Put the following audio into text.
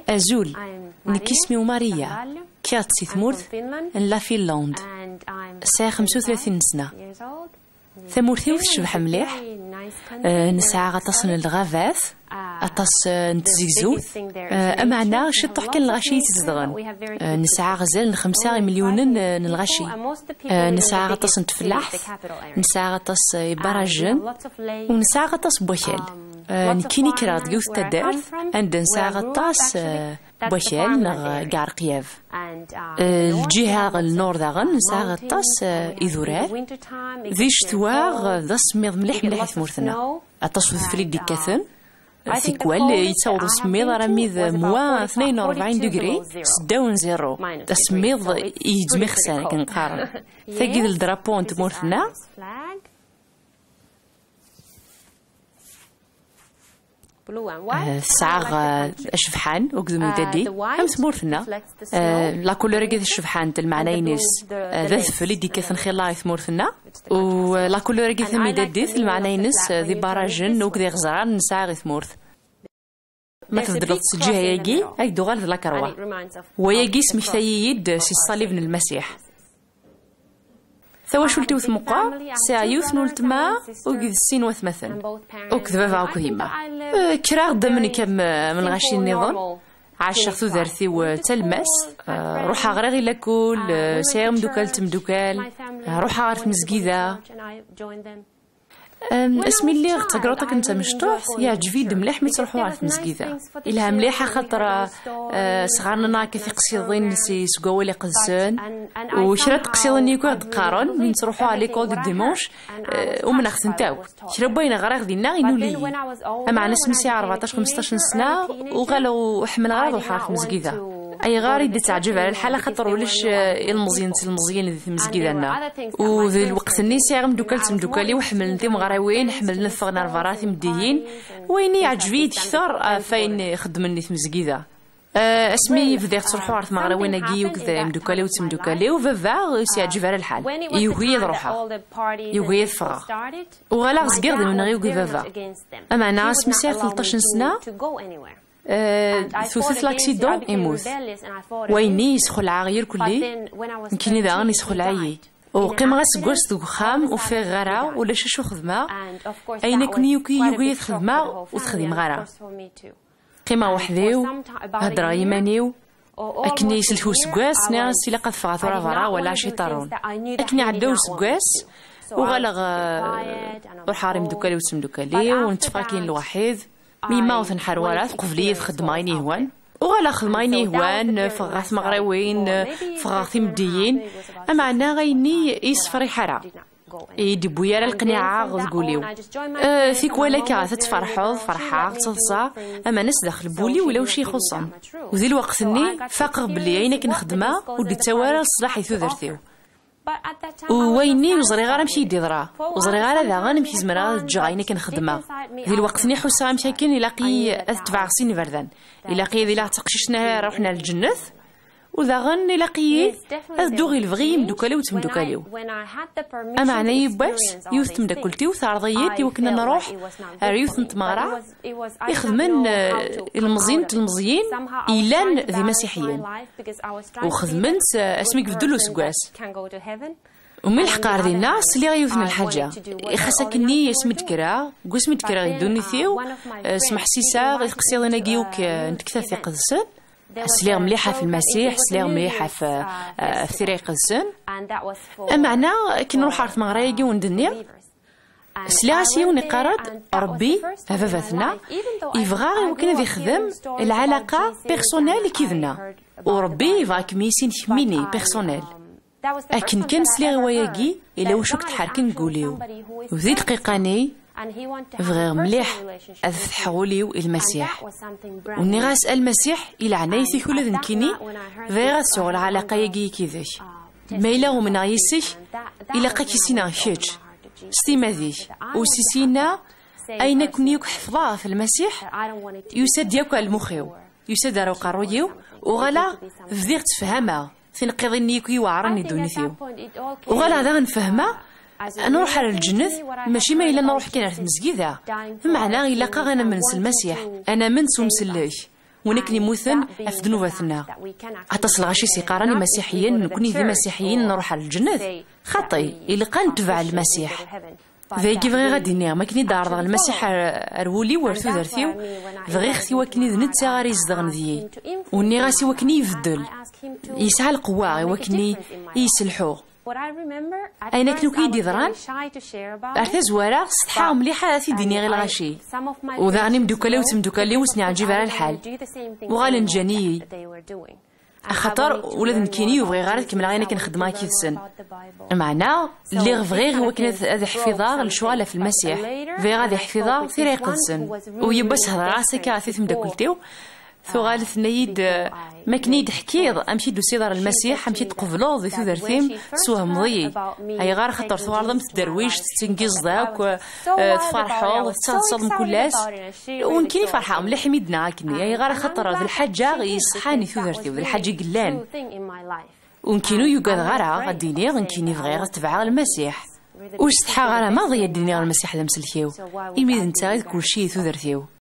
أزول نك اسمي ماريا كاتسي ثمورث لا فنلندا ساعة 35 سنة ثمورثي وتشبح مليح نسعى غطاس الغابات أطاس نتزيزوث أمعنا شطح كان الغشي تزدغن نسعى غزال 5 مليون الغشي نسعى غطاس نتفلاح نسعى غطاس براجن ونسعى غطاس بوكال نكيني كراد يوث تدارث عند نسعى غطاس بوكال نغ قار قياف الجهة النور داغن نسعى غطاس إذورار ذي شتواغ ذا سميض مليح مليح ثمورثنا أطاس وذفلي ديكاثن ثيكوال يتصور سميض رميض موا 42 دوغري 6.0 تسميض يجمي خسانة كنقارن ثاقي الدرابون تمورثنا ساغ الشفحان وكذا مدادي هم ثمورثنا لا كولور كذا الشفحان المعنى ذا ثفلي دي كثن خيلا ثمورثنا ولا كولور كذا مدادي المعنى ينس ذي باراجن وكذا غزران نساغ ثمورث ما تفضلت الجهه ياكي اكدو غالد لا كروه وياكي سميك ثاييد سي الصليب بن المسيح ثوا شلتي وثمقا ساعة يوث نولتما وكذ السين وثمثن وكذا فا وكذيما كراغ دمني كم من غاشي النظام عاشق ذرثي وتلمس روحا غير لاكل ساير مدوكال تمدوكال روحا غير مزكيده اسمي اللي تقراطك انت مشطوح يعجبني مليح مي تروحوا على المسجده إلها مليحه خاطر صغارنا كيف قصيدين سي سكوالي قدسان وشرات قصيدين يكون تقارن من تروحوا على ليكول دو ديمونش ومن اخت نتاو شرا باينه غير غدينا ينولي اما ناس مسي 14 15 سنه وقالوا حمل غير روحها على المسجده اي غار يدي تعجب على الحاله خاطر ولش المزيان اللي في المسجده لنا وذي الوقت الناس يغم دوكالت مدوكالي وحمل نتي مغراوين حمل نفغنا الفرات مديين وين يعجبني اكثر فين خدمني في المسجده اسمي بديت تروحوا عرف مغراوين كي وكذا مدوكالي وتمدوكالي وفافا يعجب على الحال يوغي يروحها يوغي يفرغ وغلا صغير من غير فافا اما انا اسمي 13 سنه ثوث لاكسيدون يموت ويني يسخل العاغير كلي يمكن إذا غني يسخل العاي وقيم غاس كوست وخام وفي غرا ولا شو خدمه اين كوني يوكي خدمه وتخدم غرا قيمه وحديو هضره يمانيو اكني يسلفو سكواس ناس الا قد فغاثورا فرا ولا شي طارون اكني عداو سكواس وغلغ وحارم دوكالي وتمدوكالي ونتفاكين الوحيد ميما وثنحر ورا قبليه في خدمايني هوان وغالا خدمايني هوان فغاث مغراوين فغاث مديين اما انا غيني يسفري حرا يدي بويا القناعه غتقوليو فيك ولا كا تتفرحوا فرحه تصلصا اما ناس داخل بولي ولا وشي خصم وذي الوقت ني فاق بلي عينك نخدمها ودي توارى الصلاح يثورثيو ويني وزري غير نمشي يديضرا وزري غير هذا غنمشي زمرا تجايني كنخدمها ذي الوقت ني حوسا مشاكين يلاقي تبع سيني بردان يلاقي ذي لا تقششنا روحنا للجنة وذا غن يلاقي الدوغي الفغي مدوكالي وتمدوكاليو اما انا يباس يوث تمداكلتي وثارضيات وكنا نروح ريوث نتمارا يخدمن المزيين إيلان ذي مسيحيين وخدمنت اسميك فدلو سكواس ومن الحقار ذي الناس اللي غيوثن الحاجة خاصكني اسميت كرا واسميت كرا غيدوني ثيو اسمح سيسا غيقصيضنا كيوك نتكثر في قدسن سليغ مليحة في المسيح سليغ مليحة في طريق السن أما أنا كي نروح عرف مغرايقي وندني سلاسي ونقارد ربي هفافتنا يبغى وكنا يخدم العلاقة بيرسونيل كيفنا وربي يبغى كميسين يحميني بيرسونيل لكن كان سليغ وياكي إلا وشوك تحركن نقوليو وذي دقيقاني فغير مليح أفتحوليو المسيح وني غاسأل المسيح إلى عنايثي كل ذنكيني غير سوغ العلاقة ياكي كيذاك ما إلا ومن غيسيح إلا قاكيسينا شيتش ستيما ذيك وسيسينا أين كنيوك حفظها في المسيح يساد ياكو المخيو يساد راو قرويو وغلا فذيغ تفهمها فين قيضينيكي وعرني دونيثيو وغلا هذا نفهمها نروح على الجنة ماشي ما إلا نروح كنا في المسجدة معناه إلا قاغنا من المسيح أنا من سمسليش ونكني موثن أفذنوباتنا أتصل غاشي سيقارني مسيحيين نكوني ذي مسيحيين نروح على الجنة خطي إلا قان تبع المسيح ذي كيف غير غادي ما كني دار المسيح أرولي ورثو درثيو ذغي ختي وكني ذنت غاري يزدغن ذي وني غاسي وكني يفدل يسعى القوة وكني يسلحو أين كنو كيدي ضران أرثاز ورا سطحا مليحة في ديني غير الغاشي وذاني مدوكالي وتمدوكالي وسني عجيب على الحال وغالن جاني خطر ولاد نكيني وبغي غير كمل غينا كنخدمها كيفسن معنا اللي غفغي هو كانت هذا حفيظه لشواله في المسيح في غادي حفيظه في ريقدسن ويبس هضر راسك عثيت مداكلتيو ثو غالث نيد ما كنيد حكيض امشي دو سيدار المسيح امشي تقفلو ذي ثوثرثيم سواه مضي اي غير خطر ثو عرضم تدرويش تنقيز ذاك تفرحوا تصدم كلاس ونكيني فرحه ملي حميدنا كني اي غير خطر ذا الحاجه يصحاني ثوثرثي وذا الحاجه قلان ونكينو يقاد غير غاديني غنكيني فغير تبع المسيح واش صحا غير ما ضيا ديني المسيح ذا مسلكيو يميد نتا كلشي ثوثرثيو